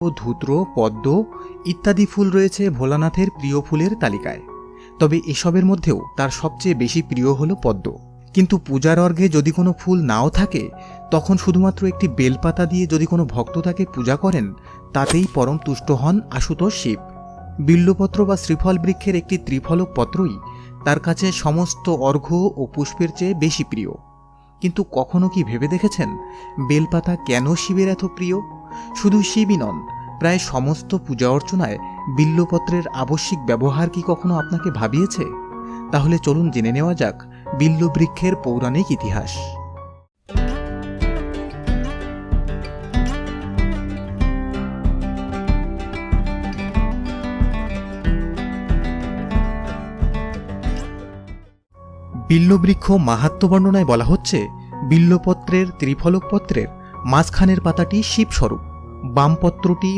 ধূত্র, পদ্ম ইত্যাদি ফুল রয়েছে ভোলানাথের প্রিয় ফুলের তালিকায়। তবে এসবের মধ্যেও তার সবচেয়ে বেশি প্রিয় হল পদ্ম। কিন্তু পূজার অর্ঘ্যে যদি কোনো ফুল নাও থাকে, তখন শুধুমাত্র একটি বেলপাতা দিয়ে যদি কোনো ভক্ত তাকে পূজা করেন, তাতেই পরম তুষ্ট হন আশুতোষ শিব। বিল্বপত্র বা শ্রীফল বৃক্ষের একটি ত্রিফলক পত্রই তার কাছে সমস্ত অর্ঘ্য ও পুষ্পের চেয়ে বেশি প্রিয়। কিন্তু কখনো কি ভেবে দেখেছেন বেলপাতা কেন শিবের এত প্রিয়? শুধু শিবই নন, প্রায় সমস্ত পূজা অর্চনায় বিল্বপত্রের আবশ্যিক ব্যবহার কি কখনো আপনাকে ভাবিয়েছে? তাহলে চলুন জেনে নেওয়া যাক বিল্ববৃক্ষের পৌরাণিক ইতিহাস। বিল্ববৃক্ষ মাহাত্ম্য বর্ণনায় বলা হচ্ছে, বিল্বপত্রের ত্রিফলক পত্রের মাঝখানের পাতাটি শিবস্বরূপ, বাম পত্রটি